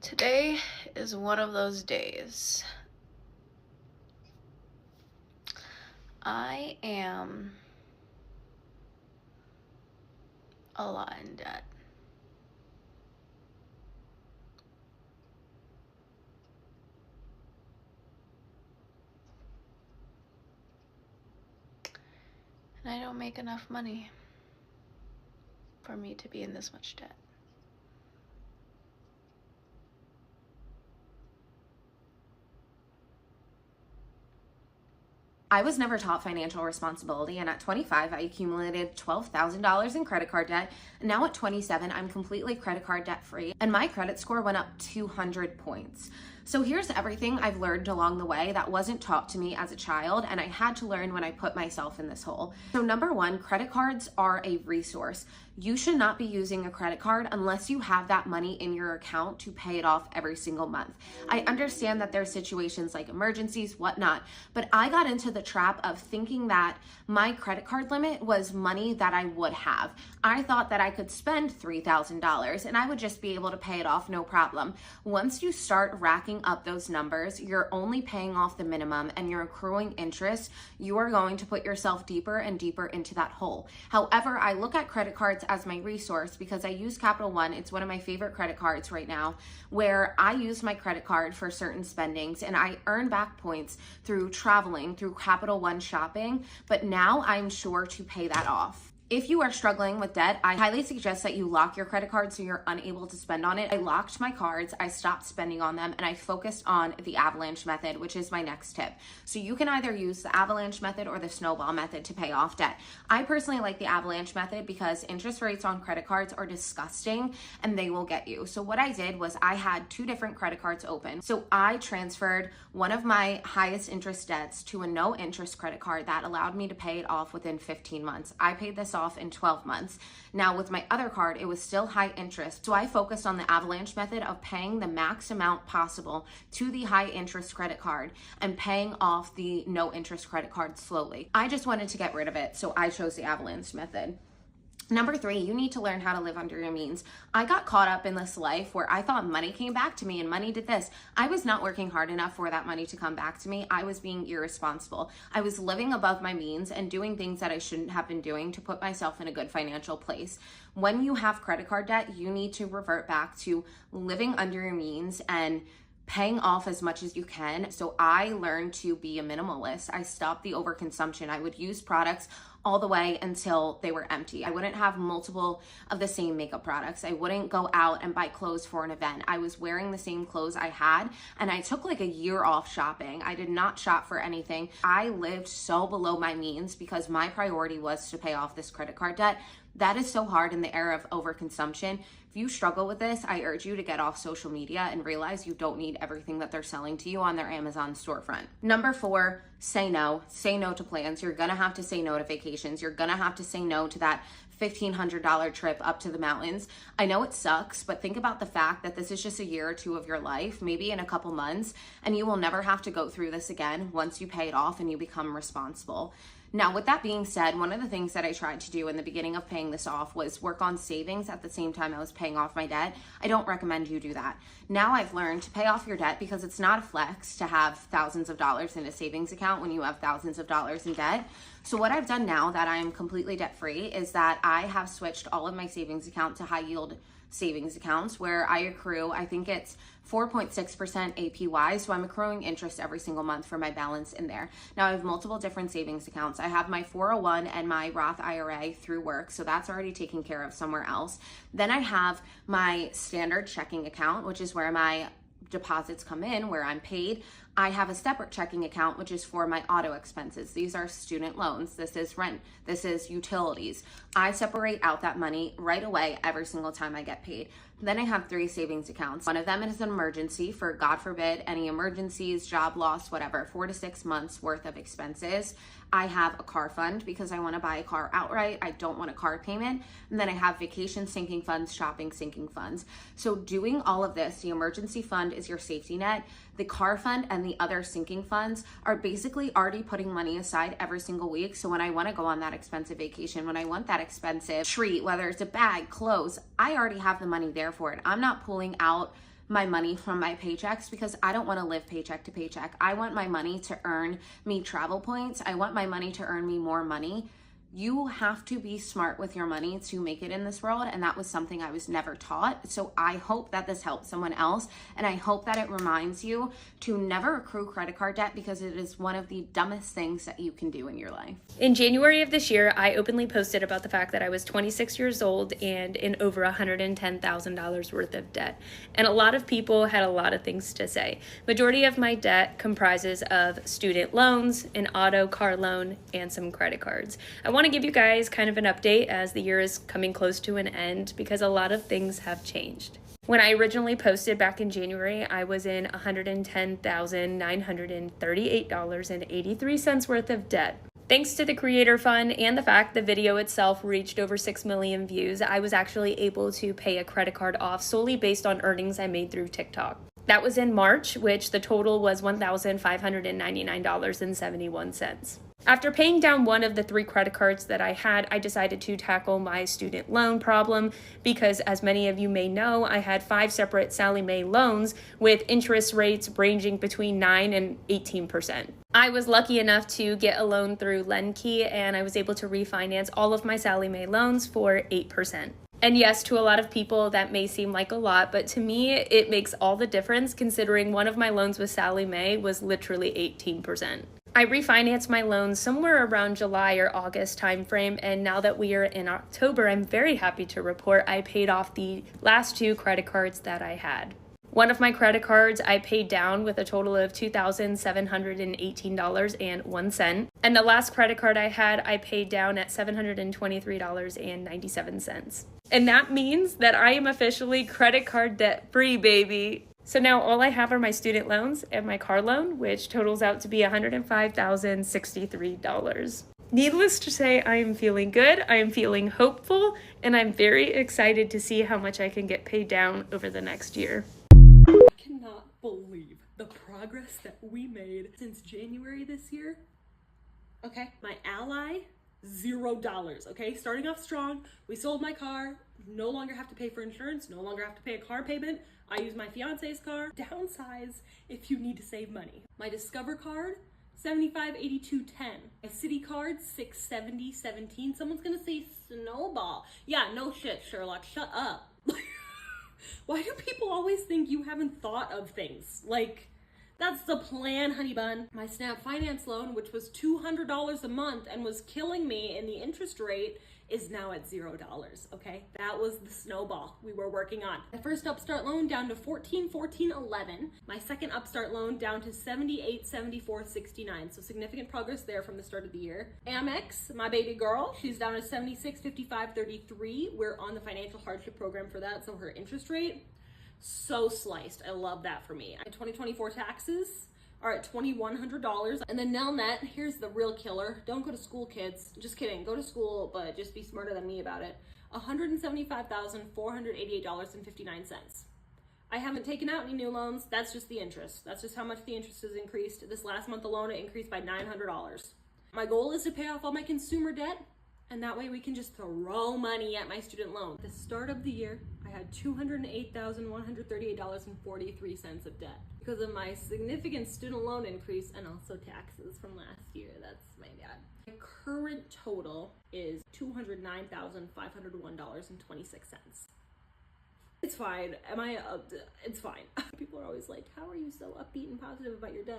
Today is one of those days. I am a lot in debt. And I don't make enough money for me to be in this much debt. I was never taught financial responsibility, and at 25, I accumulated $12,000 in credit card debt. And now at 27, I'm completely credit card debt free, and my credit score went up 200 points. So here's everything I've learned along the way that wasn't taught to me as a child, and I had to learn when I put myself in this hole. So number one, credit cards are a resource. You should not be using a credit card unless you have that money in your account to pay it off every single month. I understand that there's situations like emergencies, whatnot, but I got into the trap of thinking that my credit card limit was money that I would have. I thought that I could spend $3,000 and I would just be able to pay it off no problem. Once you start racking up those numbers, you're only paying off the minimum and you're accruing interest. You are going to put yourself deeper and deeper into that hole. However, I look at credit cards as my resource because I use Capital One. It's one of my favorite credit cards right now, where I use my credit card for certain spendings and I earn back points through traveling, through Capital One shopping, but now I'm sure to pay that off. If you are struggling with debt, I highly suggest that you lock your credit card so you're unable to spend on it. I locked my cards, I stopped spending on them, and I focused on the avalanche method, which is my next tip. So you can either use the avalanche method or the snowball method to pay off debt. I personally like the avalanche method because interest rates on credit cards are disgusting and they will get you. So what I did was I had two different credit cards open. So I transferred one of my highest interest debts to a no interest credit card that allowed me to pay it off within 15 months. I paid this off in 12 months. Now with my other card, it was still high interest. So I focused on the avalanche method of paying the max amount possible to the high interest credit card and paying off the no interest credit card slowly. I just wanted to get rid of it, so I chose the avalanche method. Number three, you need to learn how to live under your means. I got caught up in this life where I thought money came back to me and money did this. I was not working hard enough for that money to come back to me. I was being irresponsible. I was living above my means and doing things that I shouldn't have been doing to put myself in a good financial place. When you have credit card debt, you need to revert back to living under your means and paying off as much as you can. So I learned to be a minimalist. I stopped the overconsumption. I would use products all the way until they were empty. I wouldn't have multiple of the same makeup products. I wouldn't go out and buy clothes for an event. I was wearing the same clothes I had, and I took like a year off shopping. I did not shop for anything. I lived so below my means because my priority was to pay off this credit card debt. That is so hard in the era of overconsumption. If you struggle with this, I urge you to get off social media and realize you don't need everything that they're selling to you on their Amazon storefront. Number four, say no. Say no to plans. You're gonna have to say no to vacations. You're gonna have to say no to that $1,500 trip up to the mountains. I know it sucks, but think about the fact that this is just a year or two of your life, maybe in a couple months, and you will never have to go through this again once you pay it off and you become responsible. Now, with that being said, one of the things that I tried to do in the beginning of paying this off was work on savings at the same time I was paying off my debt. I don't recommend you do that. Now I've learned to pay off your debt because it's not a flex to have thousands of dollars in a savings account when you have thousands of dollars in debt. So what I've done now that I am completely debt free is that I have switched all of my savings account to high yield savings accounts where I accrue, I think it's 4.6% APY. So I'm accruing interest every single month for my balance in there. Now I have multiple different savings accounts. I have my 401 and my Roth IRA through work. So that's already taken care of somewhere else. Then I have my standard checking account, which is where my deposits come in, where I'm paid. I have a separate checking account, which is for my auto expenses. These are student loans. This is rent. This is utilities. I separate out that money right away every single time I get paid. Then I have three savings accounts. One of them is an emergency for, God forbid, any emergencies, job loss, whatever, 4 to 6 months worth of expenses. I have a car fund because I want to buy a car outright. I don't want a car payment. And then I have vacation sinking funds, shopping sinking funds. So doing all of this, the emergency fund is your safety net. The car fund and the other sinking funds are basically already putting money aside every single week. So when I want to go on that expensive vacation, when I want that expensive treat, whether it's a bag, clothes, I already have the money there for it. I'm not pulling out my money from my paychecks because I don't want to live paycheck to paycheck. I want my money to earn me travel points. I want my money to earn me more money. You have to be smart with your money to make it in this world, and that was something I was never taught. So I hope that this helps someone else, and I hope that it reminds you to never accrue credit card debt because it is one of the dumbest things that you can do in your life. In January of this year, I openly posted about the fact that I was 26 years old and in over $110,000 worth of debt. And a lot of people had a lot of things to say. Majority of my debt comprises of student loans, an auto car loan, and some credit cards. I want to give you guys kind of an update as the year is coming close to an end because a lot of things have changed. When I originally posted back in January, I was in $110,938.83 worth of debt. Thanks to the Creator Fund and the fact the video itself reached over 6 million views, I was actually able to pay a credit card off solely based on earnings I made through TikTok. That was in March, which the total was $1,599.71. After paying down one of the 3 credit cards that I had, I decided to tackle my student loan problem because, as many of you may know, I had 5 separate Sallie Mae loans with interest rates ranging between 9 and 18%. I was lucky enough to get a loan through LendKey, and I was able to refinance all of my Sallie Mae loans for 8%. And yes, to a lot of people that may seem like a lot, but to me it makes all the difference considering one of my loans with Sallie Mae was literally 18%. I refinanced my loans somewhere around July or August timeframe, and now that we are in October, I'm very happy to report I paid off the last 2 credit cards that I had. One of my credit cards I paid down with a total of $2,718.01, and the last credit card I had I paid down at $723.97. And that means that I am officially credit card debt free, baby. So now all I have are my student loans and my car loan, which totals out to be $105,063. Needless to say, I am feeling good, I am feeling hopeful, and I'm very excited to see how much I can get paid down over the next year. I cannot believe the progress that we made since January this year. Okay, my ally, $0, okay? Starting off strong, we sold my car, no longer have to pay for insurance, no longer have to pay a car payment. I use my fiance's car. Downsize if you need to save money. My Discover card, $75.82.10. My City card, $670.17. Someone's gonna say Snowball. Yeah, no shit, Sherlock, shut up. Why do people always think you haven't thought of things? Like, that's the plan, honey bun. My Snap Finance loan, which was $200 a month and was killing me in the interest rate, is now at $0, okay? That was the snowball we were working on. My first Upstart loan down to $14.11. My second Upstart loan down to $78.74.69. So significant progress there from the start of the year. Amex, my baby girl, she's down to $76.55.33. We're on the financial hardship program for that, so her interest rate, so sliced. I love that for me. My 2024 taxes are at $2,100. And then Nelnet, here's the real killer. Don't go to school, kids. Just kidding. Go to school, but just be smarter than me about it. $175,488.59. I haven't taken out any new loans. That's just the interest. That's just how much the interest has increased. This last month alone, it increased by $900. My goal is to pay off all my consumer debt, and that way we can just throw money at my student loan. At the start of the year, I had $208,138.43 of debt because of my significant student loan increase and also taxes from last year. That's my bad. My current total is $209,501.26. It's fine. It's fine. People are always like, how are you so upbeat and positive about your debt?